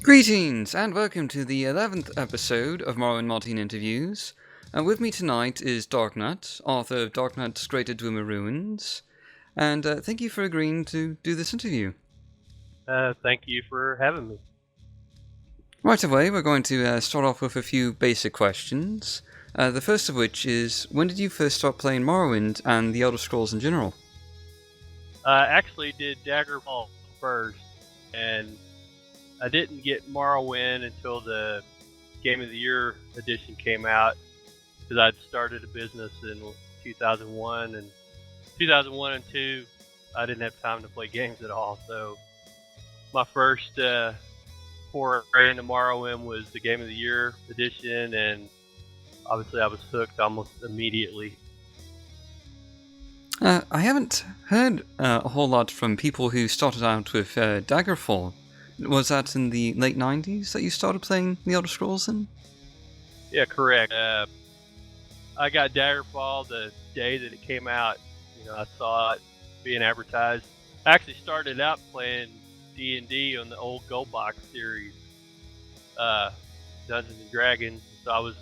Greetings, and welcome to the 11th episode of Morrow and Martin Interviews. With me tonight is Darknut, author of Darknut's Greater Dwemer Ruins, and thank you for agreeing to do this interview. Thank you for having me. Right away, we're going to start off with a few basic questions. The first of which is, when did you first start playing Morrowind and the Elder Scrolls in general? I actually did Daggerfall first, and I didn't get Morrowind until the Game of the Year edition came out, because I'd started a business in 2001, and 2001 and 2, I didn't have time to play games at all, so my first foray into Morrowind was the Game of the Year edition, and obviously I was hooked almost immediately. I haven't heard a whole lot from people who started out with Daggerfall. Was that in the late 90s that you started playing the Elder Scrolls then? Yeah, correct. I got Daggerfall the day that it came out. I saw it being advertised. I actually started out playing D&D on the old Gold Box series, Dungeons and Dragons. So I was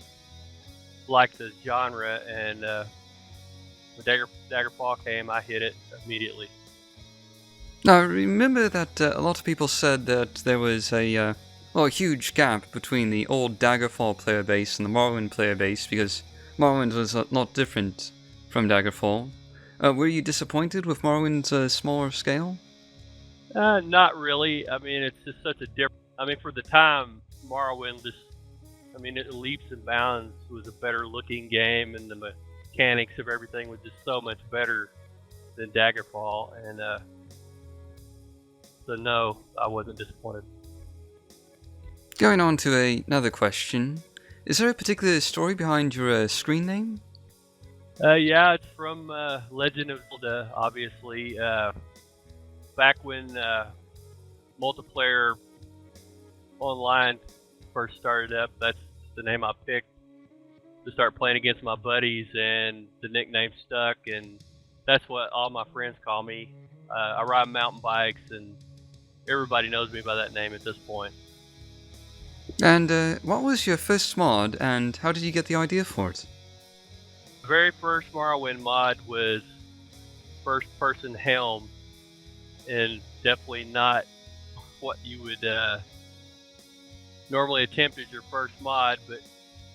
liked the genre, and when Daggerfall came, I hit it immediately. Now, I remember that a lot of people said that there was a huge gap between the old Daggerfall player base and the Morrowind player base, because Morrowind was a lot different from Daggerfall. Were you disappointed with Morrowind's smaller scale? Not really. I mean, it's just such a different. I mean, for the time, Morrowind it leaps and bounds was a better looking game, and the mechanics of everything was just so much better than Daggerfall, and so no, I wasn't disappointed. Going on to another question, is there a particular story behind your screen name? Yeah, it's from Legend of Zelda, obviously. Back when multiplayer online first started up, that's the name I picked to start playing against my buddies, and the nickname stuck, and that's what all my friends call me. I ride mountain bikes, and everybody knows me by that name at this point. And what was your first mod, and how did you get the idea for it? The very first Morrowind mod was first person helm, and definitely not what you would normally attempt as your first mod, but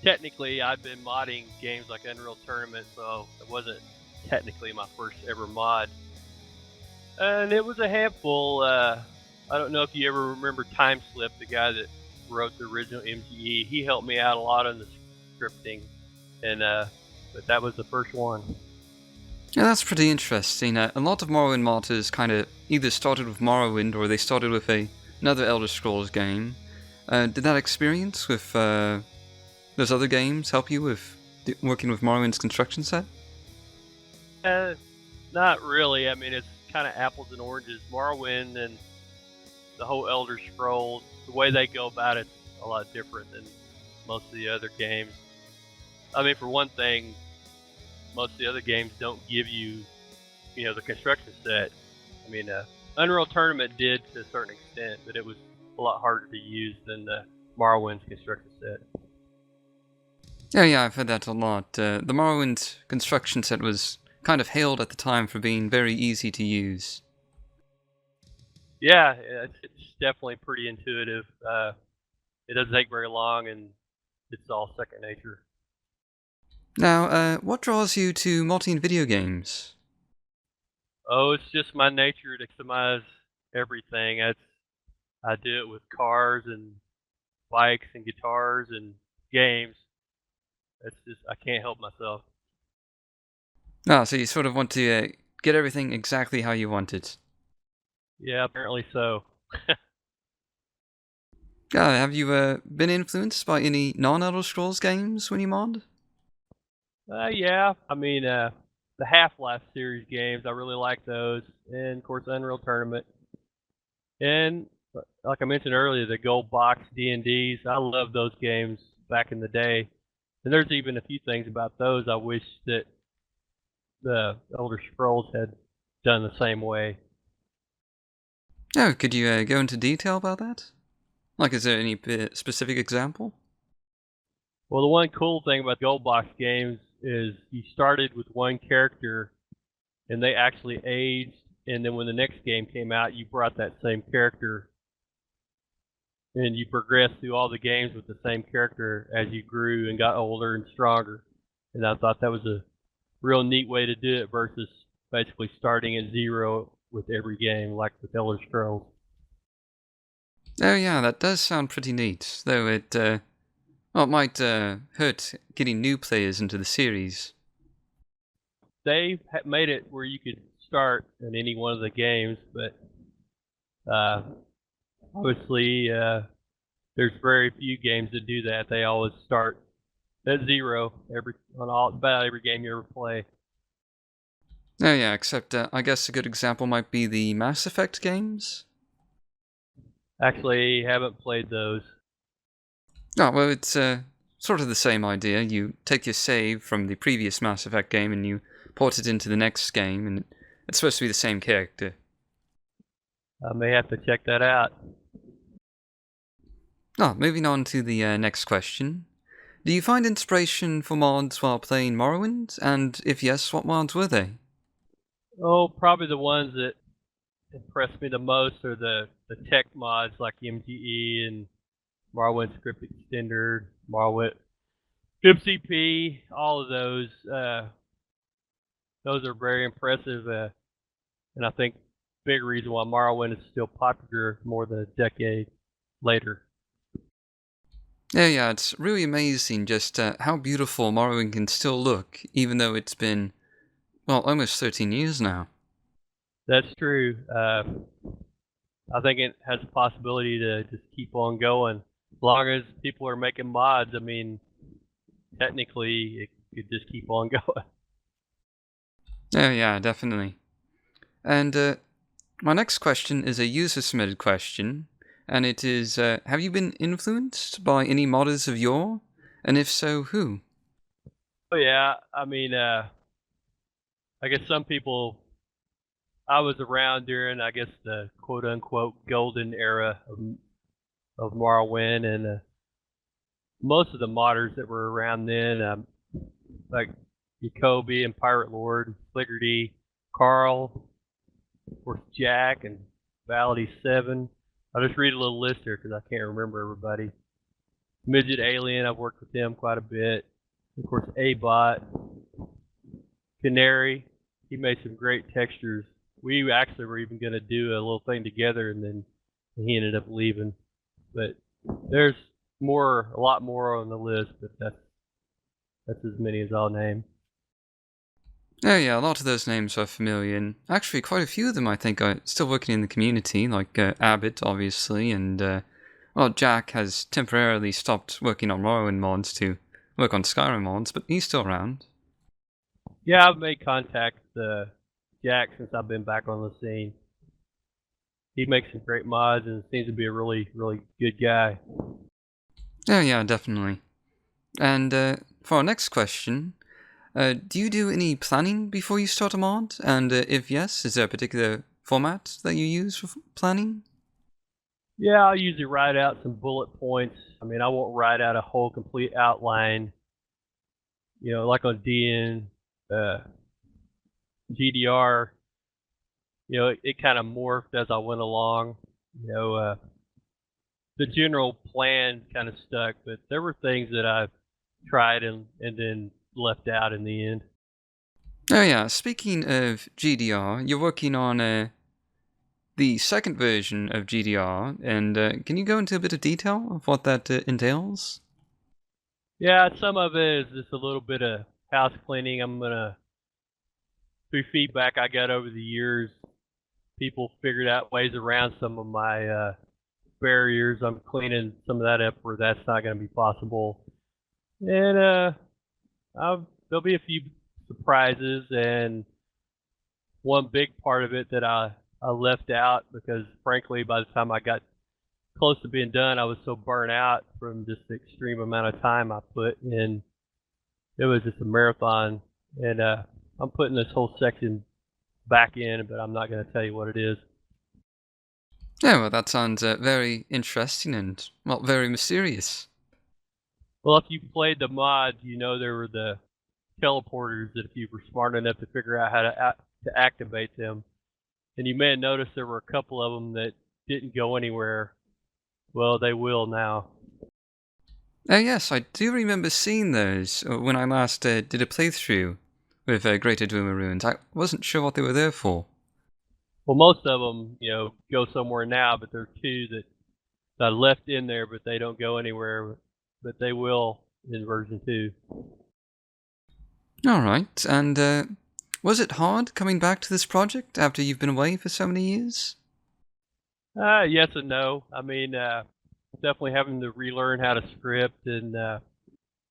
technically I've been modding games like Unreal Tournament, so it wasn't technically my first ever mod. And it was a handful. I don't know if you ever remember Timeslip, the guy that wrote the original MGE. He helped me out a lot on the scripting, and but that was the first one. Yeah, that's pretty interesting. A lot of Morrowind modders kind of either started with Morrowind or they started with another Elder Scrolls game. Did that experience with those other games help you with working with Morrowind's construction set? Not really. I mean, it's kind of apples and oranges. Morrowind and the whole Elder Scrolls, the way they go about it's a lot different than most of the other games. I mean, for one thing, most of the other games don't give you, the construction set. I mean, Unreal Tournament did to a certain extent, but it was a lot harder to use than the Morrowind's construction set. Yeah, I've heard that a lot. The Morrowind construction set was kind of hailed at the time for being very easy to use. Yeah, it's definitely pretty intuitive. It doesn't take very long, and it's all second nature. Now, what draws you to modding video games? Oh, it's just my nature to customize everything. I do it with cars and bikes and guitars and games. It's just I can't help myself. So you sort of want to get everything exactly how you want it. Yeah, apparently so. Have you been influenced by any non-Elder Scrolls games when you mod? Yeah. I mean, the Half-Life series games, I really like those, and of course Unreal Tournament, and like I mentioned earlier, the Gold Box D&Ds. I love those games back in the day, and there's even a few things about those I wish that the Elder Scrolls had done the same way. Oh, could you go into detail about that? Like, is there any specific example? Well, the one cool thing about the Gold Box games is you started with one character and they actually aged, and then when the next game came out, you brought that same character and you progressed through all the games with the same character as you grew and got older and stronger. And I thought that was a real neat way to do it versus basically starting at zero with every game like with Elder Scrolls. Oh yeah, that does sound pretty neat, though it might hurt getting new players into the series. They made it where you could start in any one of the games, but obviously there's very few games that do that. They always start at zero about every game you ever play. Oh yeah, except I guess a good example might be the Mass Effect games. Actually, haven't played those. Oh, well, it's sort of the same idea. You take your save from the previous Mass Effect game and you port it into the next game, and it's supposed to be the same character. I may have to check that out. Moving on to the next question. Do you find inspiration for mods while playing Morrowind? And if yes, what mods were they? Oh, probably the ones that impressed me the most are the tech mods like MGE and Morrowind Script Extender, Morrowind MCP, all of those. Those are very impressive, and I think big reason why Morrowind is still popular more than a decade later. Yeah, it's really amazing just how beautiful Morrowind can still look, even though it's been, well, almost 13 years now. That's true. I think it has a possibility to just keep on going. As long as people are making mods, I mean, technically it could just keep on going. Oh yeah, definitely. And my next question is a user-submitted question, and it is, have you been influenced by any modders of yore? And if so, who? Oh yeah, I mean, I guess some people, I was around during, I guess, the quote-unquote golden era of Morrowind, and most of the modders that were around then, like Jacoby and Pirate Lord, Fliggerty, Carl, of course Jack, and Vality7. I'll just read a little list here because I can't remember everybody. Midget Alien, I've worked with him quite a bit. Of course, A-Bot, Canary, he made some great textures. We actually were even going to do a little thing together, and then he ended up leaving. But there's a lot more on the list, but that's as many as I'll name. Oh yeah, a lot of those names are familiar, and actually quite a few of them I think are still working in the community, like Abbott, obviously, and well, Jack has temporarily stopped working on Morrowind mods to work on Skyrim mods, but he's still around. Yeah, I've made contact with Jack since I've been back on the scene. He makes some great mods and seems to be a really, really good guy. Oh yeah, definitely. And for our next question, do you do any planning before you start a mod? And if yes, is there a particular format that you use for planning? Yeah, I'll usually write out some bullet points. I mean, I won't write out a whole complete outline. You know, like on DN, GDR, you know, it kind of morphed as I went along. You know, the general plan kind of stuck, but there were things that I tried and then left out in the end. Oh yeah, speaking of GDR, you're working on the second version of GDR, and can you go into a bit of detail of what that entails? Yeah, some of it is just a little bit of house cleaning. I'm gonna, through feedback I got over the years, people figured out ways around some of my barriers. I'm cleaning some of that up where that's not going to be possible, and there'll be a few surprises, and one big part of it that I left out because frankly by the time I got close to being done I was so burnt out from just the extreme amount of time I put in. It was just a marathon, and I'm putting this whole section back in, but I'm not going to tell you what it is. Yeah, well, that sounds very interesting and, well, very mysterious. Well, if you played the mods, you know there were the teleporters that if you were smart enough to figure out how to activate them, and you may have noticed there were a couple of them that didn't go anywhere. Well, they will now. Oh, yes, I do remember seeing those when I last did a playthrough with Greater Dwemer Ruins. I wasn't sure what they were there for. Well, most of them, go somewhere now, but there are two that I left in there, but they don't go anywhere. But they will in version 2. All right, and was it hard coming back to this project after you've been away for so many years? Yes and no. I mean, definitely having to relearn how to script and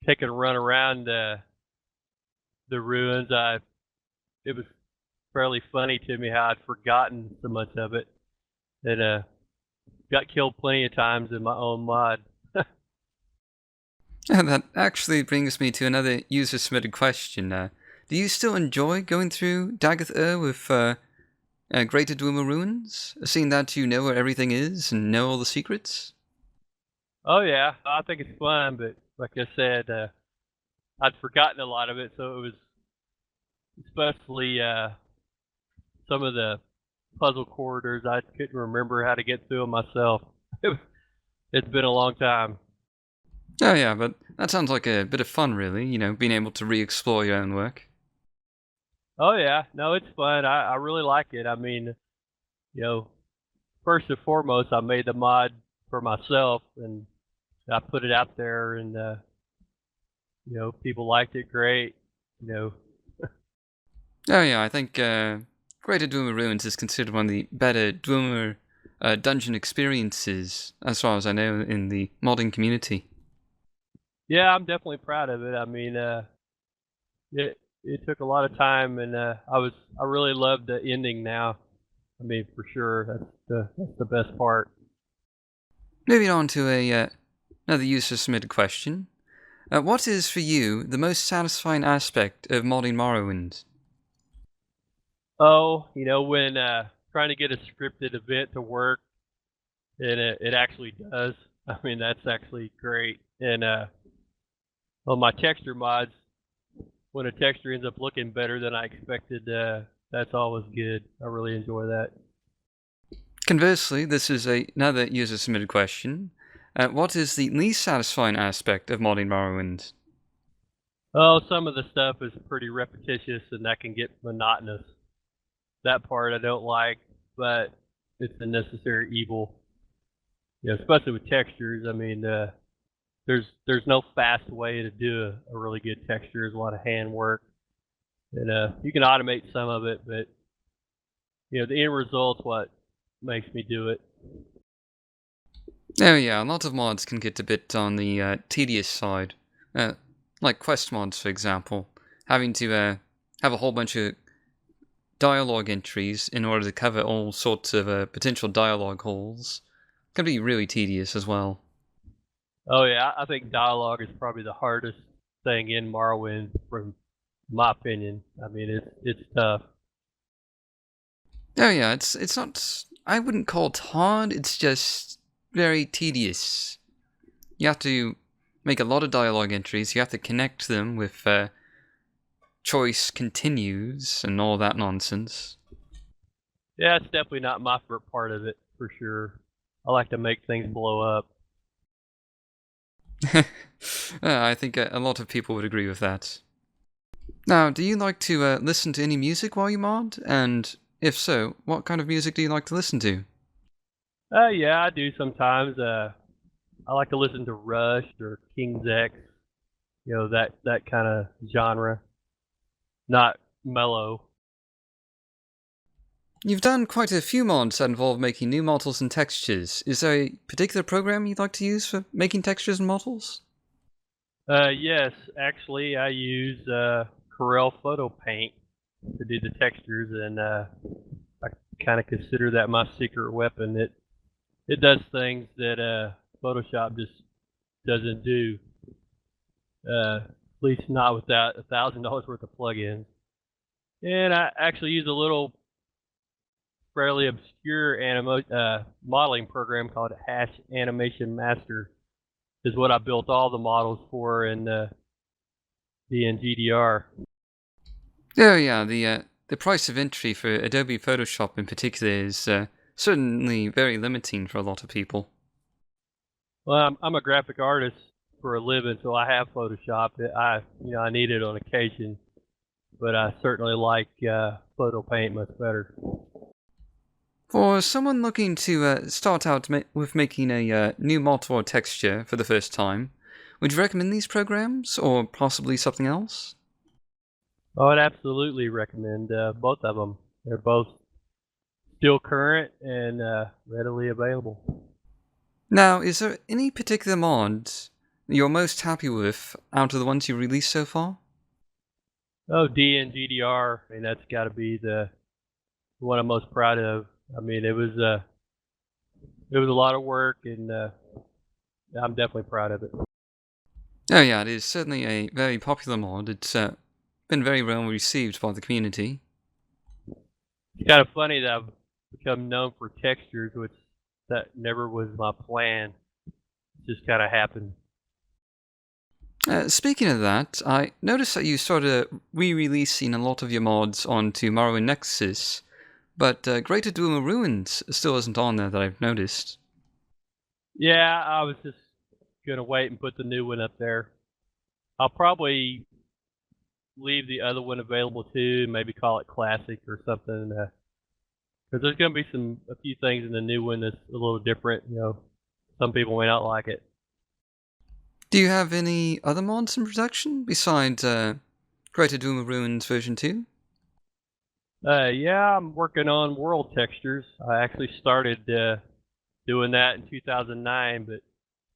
taking a run around the ruins. It was fairly funny to me how I'd forgotten so much of it, and got killed plenty of times in my own mod. And that actually brings me to another user-submitted question. Do you still enjoy going through Dagoth with Greater Dwemer Ruins, seeing that you know where everything is and know all the secrets? Oh yeah, I think it's fun, but like I said, I'd forgotten a lot of it, so it was especially some of the puzzle corridors I couldn't remember how to get through them myself. It's been a long time. Oh yeah, but that sounds like a bit of fun, really, being able to re-explore your own work. Oh yeah, no, it's fun. I really like it. I mean, you know, first and foremost, I made the mod for myself, and I put it out there, and people liked it great. You know, Oh yeah, I think Greater Dwemer Ruins is considered one of the better Dwemer dungeon experiences, as far as I know, in the modding community. yeah, I'm definitely proud of it. I mean, it took a lot of time, and I really loved the ending. Now, I mean, for sure, that's the best part. Moving on to another user-submitted question. What is, for you, the most satisfying aspect of modding Morrowind? Oh, when trying to get a scripted event to work, and it actually does. I mean, that's actually great. And on my texture mods, when a texture ends up looking better than I expected, that's always good. I really enjoy that. Conversely, this is another user-submitted question. What is the least satisfying aspect of modding Morrowind? Oh, some of the stuff is pretty repetitious, and that can get monotonous. That part I don't like, but it's a necessary evil. Especially with textures. I mean, there's no fast way to do a really good texture. There's a lot of hand work, and you can automate some of it, but the end result's what makes me do it. Oh yeah, a lot of mods can get a bit on the tedious side. Uh, like quest mods, for example. Having to have a whole bunch of dialogue entries in order to cover all sorts of potential dialogue holes can be really tedious as well. Oh yeah, I think dialogue is probably the hardest thing in Morrowind, from my opinion. I mean, it's tough. Oh yeah, it's not. I wouldn't call it hard. It's just very tedious. You have to make a lot of dialogue entries. You have to connect them with choice continues and all that nonsense. Yeah, it's definitely not my favorite part of it for sure. I like to make things blow up. I think a lot of people would agree with that. Now, do you like to listen to any music while you mod? And if so, what kind of music do you like to listen to? Yeah, I do sometimes. I like to listen to Rush or King's X. That kind of genre. Not mellow. You've done quite a few mods that involve making new models and textures. Is there a particular program you'd like to use for making textures and models? Yes, actually, I use Corel Photo Paint to do the textures, and I kind of consider that my secret weapon. It does things that Photoshop just doesn't do. At least not without $1,000 worth of plugins. And I actually use a little fairly obscure modeling program called Hash Animation Master is what I built all the models for in DNGDR. Oh yeah, the price of entry for Adobe Photoshop in particular is certainly very limiting for a lot of people. Well, I'm a graphic artist for a living, so I have Photoshop. I need it on occasion, but I certainly like Photo Paint much better. For someone looking to start out with making a new model or texture for the first time, would you recommend these programs, or possibly something else? I would absolutely recommend both of them. They're both still current and readily available. Now, is there any particular mod you're most happy with out of the ones you released so far? Oh, DNGDR. I mean, that's got to be the one I'm most proud of. I mean, it was a lot of work, and I'm definitely proud of it. Oh yeah, it is certainly a very popular mod. It's been very well received by the community. It's kind of funny that I've become known for textures, which that never was my plan. It just kind of happened. Speaking of that, I noticed that you started re-releasing a lot of your mods onto Morrowind Nexus, but Greater Doom of Ruins still isn't on there that I've noticed. Yeah, I was just gonna wait and put the new one up there. I'll probably leave the other one available too, maybe call it Classic or something, because there's gonna be a few things in the new one that's a little different. Some people may not like it. Do you have any other mods in production besides Greater Doom of Ruins version 2? Yeah, I'm working on world textures. I actually started doing that in 2009, but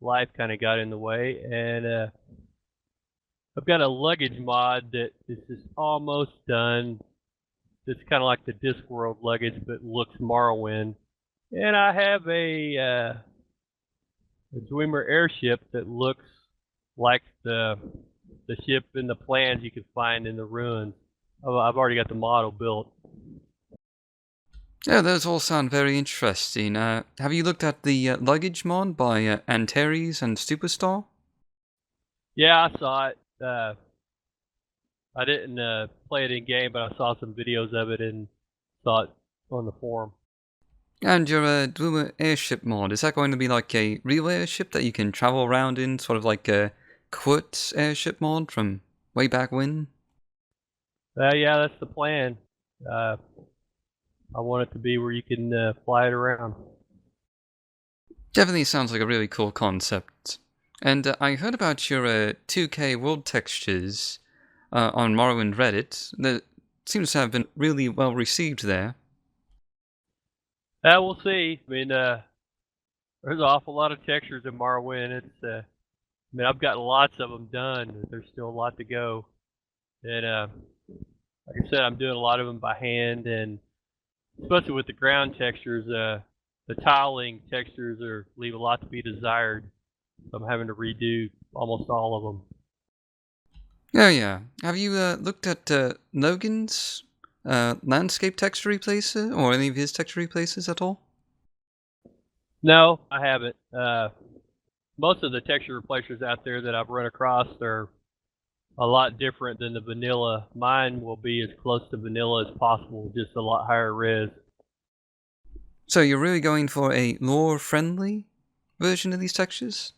life kind of got in the way, and I've got a luggage mod that is just almost done. It's kind of like the Discworld luggage, but looks Morrowind. And I have a Dreamer airship that looks like the ship in the plans you can find in the ruins. I've already got the model built. Yeah, those all sound very interesting. Have you looked at the luggage mod by Antares and Superstar? Yeah, I saw it. I didn't play it in game, but I saw some videos of it and saw it on the forum. And your Dwemer airship mod, is that going to be like a real airship that you can travel around in, sort of like a Quit airship mod from way back when? Yeah, that's the plan. I want it to be where you can fly it around. Definitely sounds like a really cool concept. And I heard about your 2K world textures on Morrowind Reddit. That seems to have been really well received there. We'll see. I mean, there's an awful lot of textures in Morrowind. I mean, I've got lots of them done. But there's still a lot to go. And like I said, I'm doing a lot of them by hand, and especially with the ground textures, the tiling textures leave a lot to be desired. So I'm having to redo almost all of them. Oh yeah. Have you looked at Logan's landscape texture replacer, or any of his texture replacers at all? No, I haven't. Most of the texture replacers out there that I've run across are a lot different than the vanilla. Mine will be as close to vanilla as possible, just a lot higher res. So you're really going for a lore-friendly version of these textures?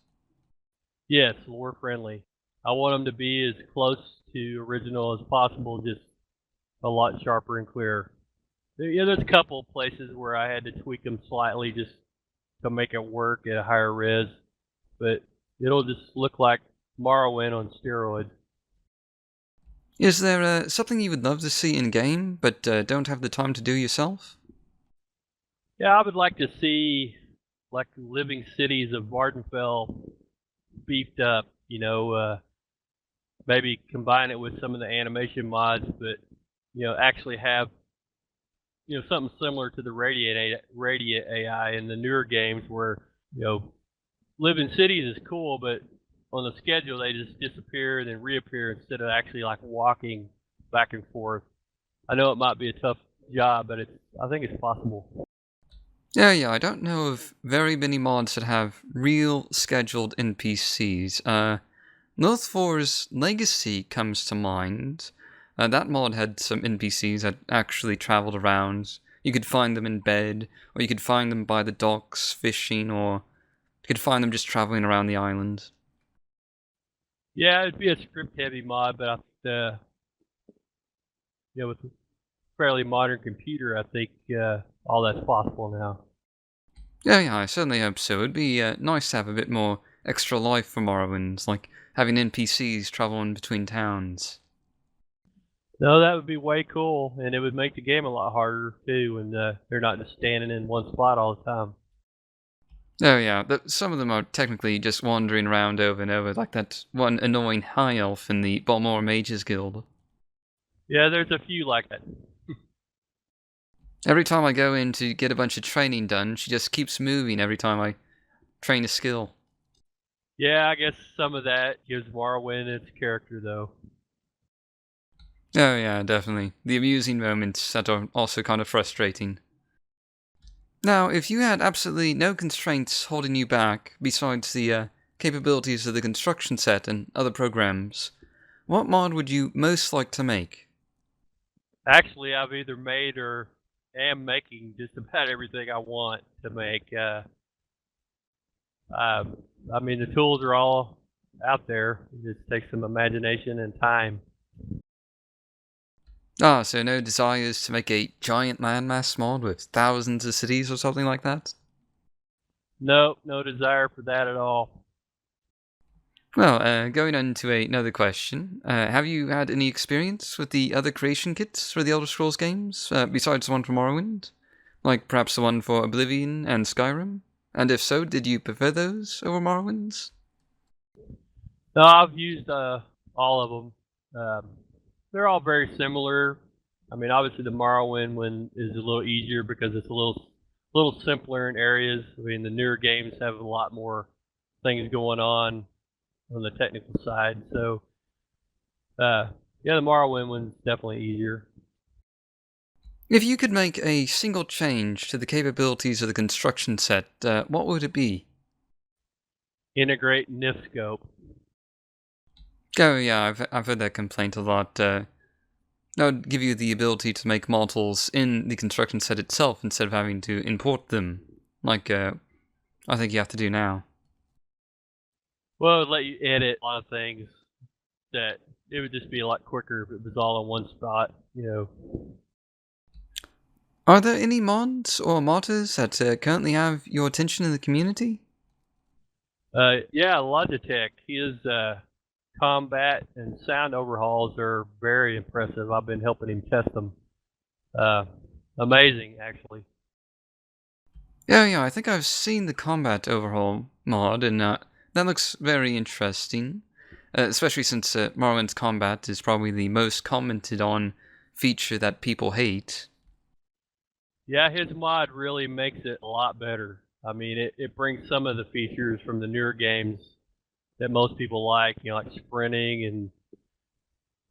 Yes, lore friendly. I want them to be as close to original as possible, just a lot sharper and clearer. Yeah, there's a couple of places where I had to tweak them slightly just to make it work at a higher res, but it'll just look like Morrowind on steroids. Is there something you would love to see in game, but don't have the time to do yourself? Yeah, I would like to see like living cities of Vardenfell beefed up. Maybe combine it with some of the animation mods, but actually have something similar to the Radiant AI in the newer games, where living cities is cool, but on the schedule they just disappear and then reappear instead of actually like walking back and forth. I know it might be a tough job, but I think it's possible. Yeah, I don't know of very many mods that have real scheduled NPCs. North For's Legacy comes to mind. That mod had some NPCs that actually traveled around. You could find them in bed, or you could find them by the docks fishing, or you could find them just traveling around the island. Yeah, it'd be a script-heavy mod, but with a fairly modern computer, I think all that's possible now. Yeah, I certainly hope so. It'd be nice to have a bit more extra life for Morrowind, like having NPCs traveling between towns. No, that would be way cool, and it would make the game a lot harder too, when they're not just standing in one spot all the time. Oh yeah, some of them are technically just wandering around over and over, like that one annoying high elf in the Balmora Mages Guild. Yeah, there's a few like that. Every time I go in to get a bunch of training done, she just keeps moving every time I train a skill. Yeah, I guess some of that gives Morrowind its character, though. Oh yeah, definitely. The amusing moments that are also kind of frustrating. Now, if you had absolutely no constraints holding you back, besides the capabilities of the construction set and other programs, what mod would you most like to make? Actually, I've either made or am making just about everything I want to make. I mean, the tools are all out there. It just takes some imagination and time. Ah, so no desires to make a giant landmass mod with thousands of cities or something like that? Nope, no desire for that at all. Well, going on to another question, have you had any experience with the other creation kits for the Elder Scrolls games, besides the one for Morrowind? Like perhaps the one for Oblivion and Skyrim? And if so, did you prefer those over Morrowind's? No, I've used all of them. They're all very similar. I mean, obviously the Morrowind one is a little easier because it's a little simpler in areas. I mean, the newer games have a lot more things going on the technical side. So, yeah, the Morrowind one's definitely easier. If you could make a single change to the capabilities of the construction set, what would it be? Integrate Nifscope. Oh yeah, I've heard that complaint a lot. That would give you the ability to make models in the construction set itself instead of having to import them, like I think you have to do now. Well, it would let you edit a lot of things that it would just be a lot quicker if it was all in one spot, Are there any mods or modders that currently have your attention in the community? Yeah, Logitech. His combat and sound overhauls are very impressive. I've been helping him test them. Amazing, actually. Yeah, I think I've seen the combat overhaul mod, and that looks very interesting. Especially since Morrowind's combat is probably the most commented on feature that people hate. Yeah, his mod really makes it a lot better. I mean, it brings some of the features from the newer games that most people like, like sprinting and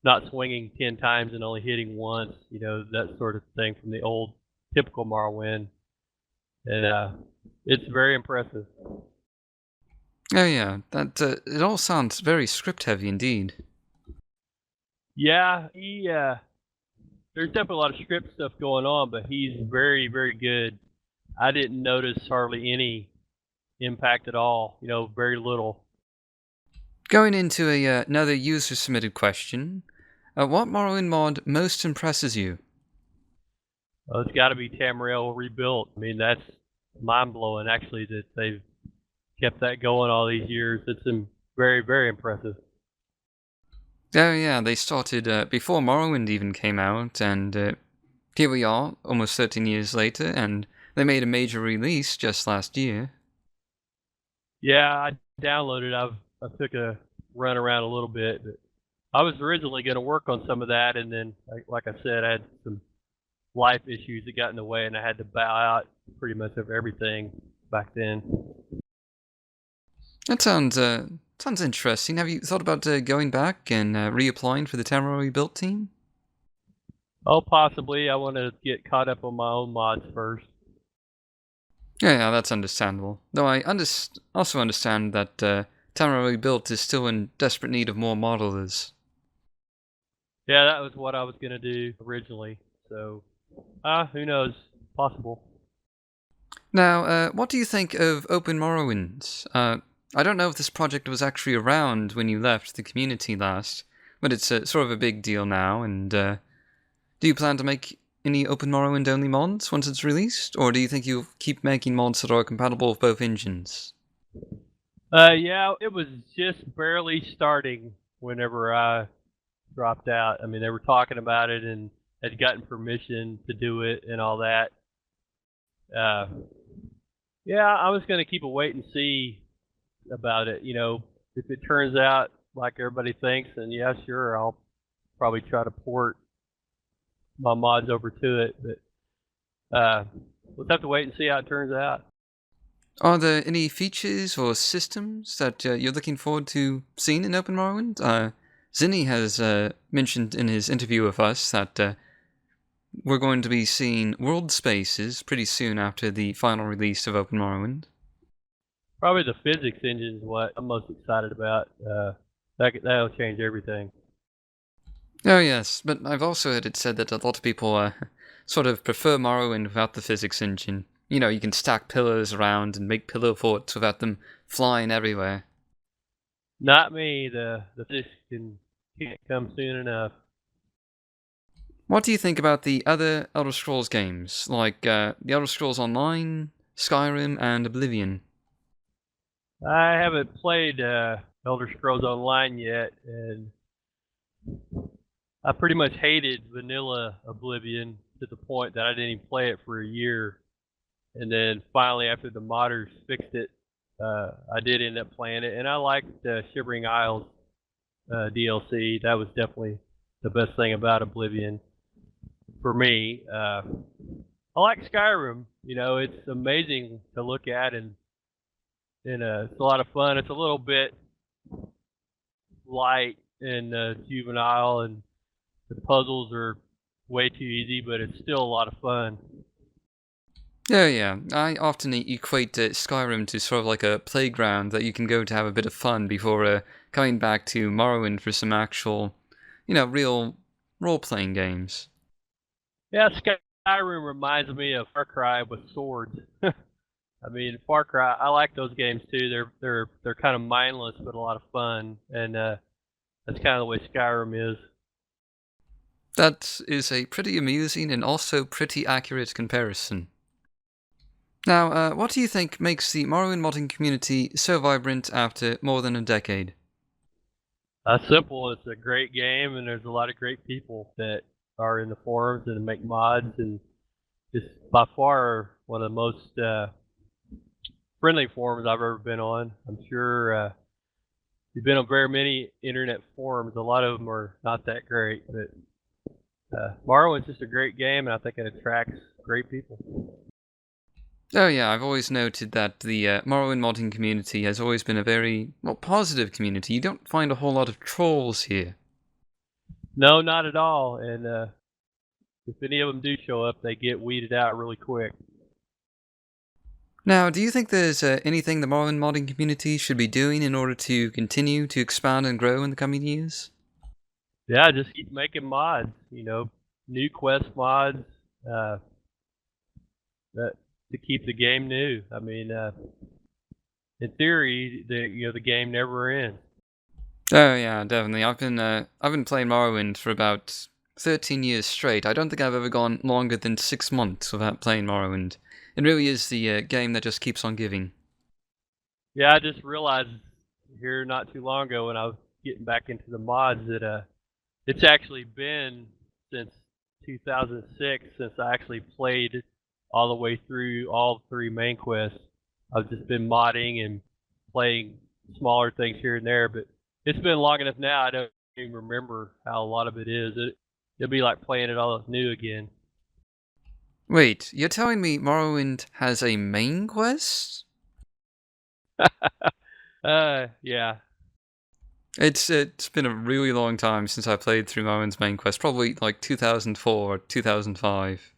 not swinging 10 times and only hitting once, that sort of thing from the old typical Morrowind. And it's very impressive. Oh yeah, that it all sounds very script heavy indeed. Yeah, there's definitely a lot of script stuff going on, but he's very, very good. I didn't notice hardly any impact at all, very little. Going into another user-submitted question, what Morrowind mod most impresses you? Well, it's got to be Tamriel rebuilt. I mean, that's mind-blowing, actually, that they've kept that going all these years. It's very, very impressive. Oh yeah, they started before Morrowind even came out, and here we are, almost 13 years later, and they made a major release just last year. Yeah, I downloaded. I took a run around a little bit, but I was originally going to work on some of that, and then, like I said, I had some life issues that got in the way, and I had to bow out pretty much of everything back then. That sounds interesting. Have you thought about going back and reapplying for the Tamriel rebuilt team? Oh, possibly. I want to get caught up on my own mods first. Yeah, that's understandable. Though I also understand that Tamara Rebuilt is still in desperate need of more modelers. Yeah, that was what I was gonna do originally. So, who knows? Possible. Now, what do you think of Open Morrowind? I don't know if this project was actually around when you left the community last, but it's sort of a big deal now, and do you plan to make any Open Morrowind only mods once it's released, or do you think you'll keep making mods that are compatible with both engines? Yeah, it was just barely starting whenever I dropped out. I mean, they were talking about it and had gotten permission to do it and all that. Uh, yeah, I was gonna keep a wait and see about it. You know, if it turns out like everybody thinks, then yeah, sure, I'll probably try to port my mods over to it. But we'll have to wait and see how it turns out. Are there any features or systems that you're looking forward to seeing in Open Morrowind? Zinni has mentioned in his interview with us that we're going to be seeing world spaces pretty soon after the final release of Open Morrowind. Probably the physics engine is what I'm most excited about. That'll change everything. Oh yes, but I've also heard it said that a lot of people sort of prefer Morrowind without the physics engine. You know, you can stack pillars around and make pillar forts without them flying everywhere. Not me. The physics can't come soon enough. What do you think about the other Elder Scrolls games, like the Elder Scrolls Online, Skyrim, and Oblivion? I haven't played Elder Scrolls Online yet, and I pretty much hated vanilla Oblivion to the point that I didn't even play it for a year. And then finally, after the modders fixed it, I did end up playing it, and I liked Shivering Isles DLC. That was definitely the best thing about Oblivion for me. I like Skyrim. You know, it's amazing to look at, and it's a lot of fun. It's a little bit light and juvenile, and the puzzles are way too easy, but it's still a lot of fun. Oh yeah, I often equate Skyrim to sort of like a playground that you can go to have a bit of fun before coming back to Morrowind for some actual, real role-playing games. Yeah, Skyrim reminds me of Far Cry with swords. I mean, Far Cry. I like those games too. They're kind of mindless but a lot of fun, and that's kind of the way Skyrim is. That is a pretty amusing and also pretty accurate comparison. Now, what do you think makes the Morrowind modding community so vibrant after more than a decade? Simple. It's a great game, and there's a lot of great people that are in the forums and make mods, and it's by far one of the most friendly forums I've ever been on. I'm sure you've been on very many internet forums. A lot of them are not that great, but Morrowind's just a great game, and I think it attracts great people. Oh yeah, I've always noted that the Morrowind modding community has always been a very, positive community. You don't find a whole lot of trolls here. No, not at all. And if any of them do show up, they get weeded out really quick. Now, do you think there's anything the Morrowind modding community should be doing in order to continue to expand and grow in the coming years? Yeah, just keep making mods. You know, new quest mods uh, that to keep the game new. I mean, in theory, the game never ends. Oh yeah, definitely. I've been playing Morrowind for about 13 years straight. I don't think I've ever gone longer than 6 months without playing Morrowind. It really is the game that just keeps on giving. Yeah, I just realized here not too long ago when I was getting back into the mods that it's actually been since 2006 since I actually played all the way through all three main quests. I've just been modding and playing smaller things here and there, but it's been long enough now I don't even remember how a lot of it is. It'll be like playing it all new again. Wait, you're telling me Morrowind has a main quest? Yeah. It's been a really long time since I played through Morrowind's main quest, probably like 2004 or 2005.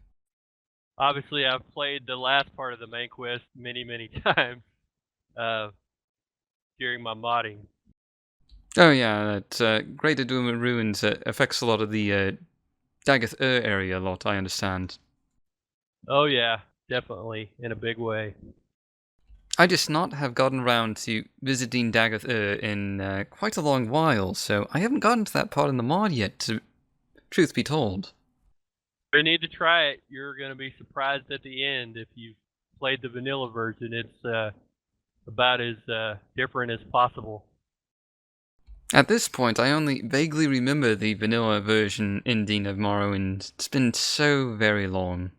Obviously, I've played the last part of the main quest many times uh, during my modding. Oh yeah, that Greater Doom and Ruins affects a lot of the Dagath area a lot, I understand. Oh yeah, definitely in a big way. I just not have gotten around to visiting Dagath in quite a long while, so I haven't gotten to that part in the mod yet, truth be told. You need to try it. You're going to be surprised at the end if you've played the vanilla version. It's about as different as possible. At this point, I only vaguely remember the vanilla version ending of Morrowind. It's been so very long.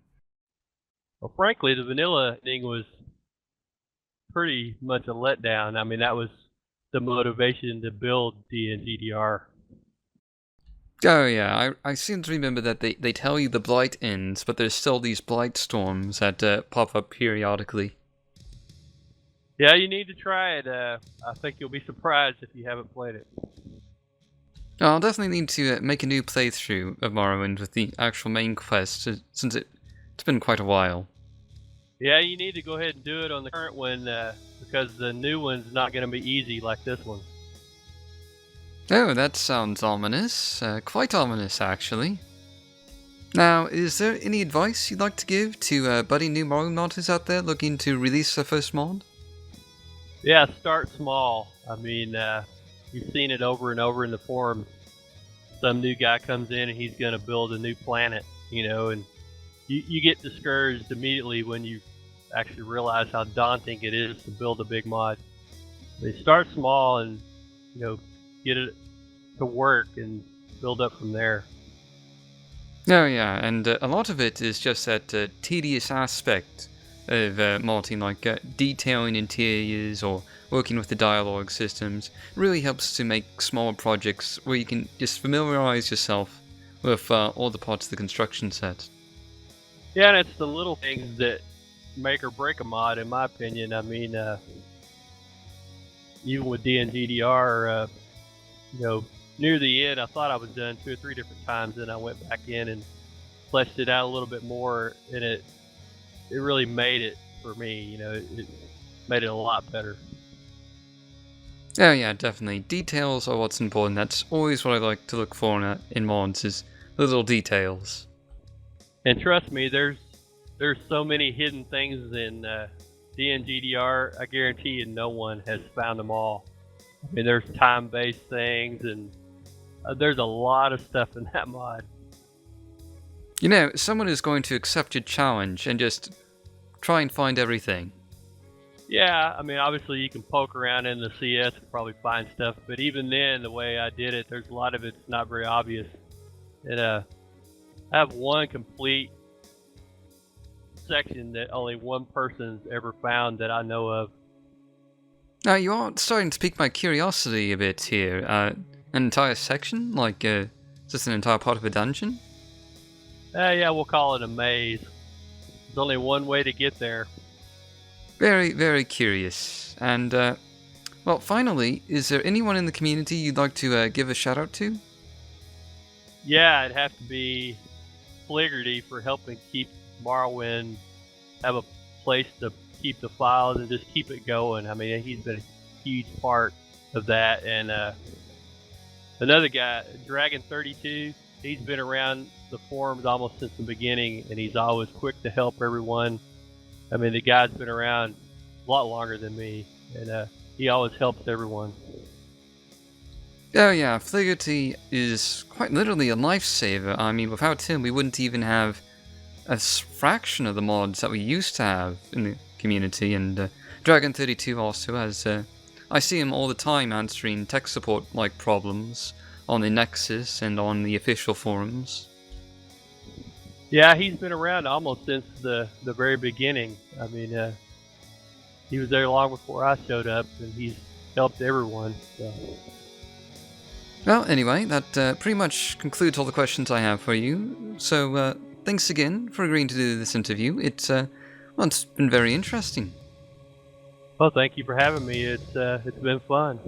Well, frankly, the vanilla ending was pretty much a letdown. I mean, that was the motivation to build DNGDR. Oh yeah, I seem to remember that they tell you the blight ends, but there's still these blight storms that pop up periodically. Yeah, you need to try it. I think you'll be surprised if you haven't played it. I'll definitely need to make a new playthrough of Morrowind with the actual main quest, since it's been quite a while. Yeah, you need to go ahead and do it on the current one because the new one's not going to be easy like this one. Oh, that sounds ominous. Quite ominous, actually. Now, is there any advice you'd like to give to budding new Morrowind modders out there looking to release their first mod? Yeah, start small. I mean, you've seen it over and over in the forums. Some new guy comes in and he's going to build a new planet, and you get discouraged immediately when you actually realize how daunting it is to build a big mod. They start small and, get it to work and build up from there. Oh yeah, and a lot of it is just that tedious aspect of modding, like detailing interiors or working with the dialogue systems. It really helps to make smaller projects where you can just familiarize yourself with all the parts of the construction set. Yeah, and it's the little things that make or break a mod, in my opinion. I mean, even with DNGDR, near the end, I thought I was done 2 or 3 different times, and I went back in and fleshed it out a little bit more, and it really made it for me. It made it a lot better. Oh yeah, definitely. Details are what's important. That's always what I like to look for in mods, is the little details. And trust me, there's so many hidden things in DNGDR. I guarantee you, no one has found them all. I mean, there's time-based things, and there's a lot of stuff in that mod. Someone is going to accept your challenge and just try and find everything. Yeah, I mean, obviously you can poke around in the CS and probably find stuff, but even then, the way I did it, there's a lot of it's not very obvious. And I have one complete section that only one person's ever found that I know of. Now, you are starting to pique my curiosity a bit here. An entire section? Like, just an entire part of a dungeon? Yeah, we'll call it a maze. There's only one way to get there. Very, very curious. And, well, finally, is there anyone in the community you'd like to give a shout out to? Yeah, it'd have to be Fligerty for helping keep Morrowind have a place to keep the files and just keep it going. I mean, he's been a huge part of that. And another guy, Dragon32, he's been around the forums almost since the beginning, and he's always quick to help everyone. I mean, the guy's been around a lot longer than me, and he always helps everyone. Oh yeah, Fligerty is quite literally a lifesaver. I mean, without him, we wouldn't even have a fraction of the mods that we used to have in the community. And Dragon32 also has, I see him all the time answering tech support like problems on the Nexus and on the official forums. Yeah, he's been around almost since the very beginning. I mean, he was there long before I showed up, and he's helped everyone. So. Well, anyway, that pretty much concludes all the questions I have for you. So, thanks again for agreeing to do this interview. It's been very interesting. Well, thank you for having me. It's been fun.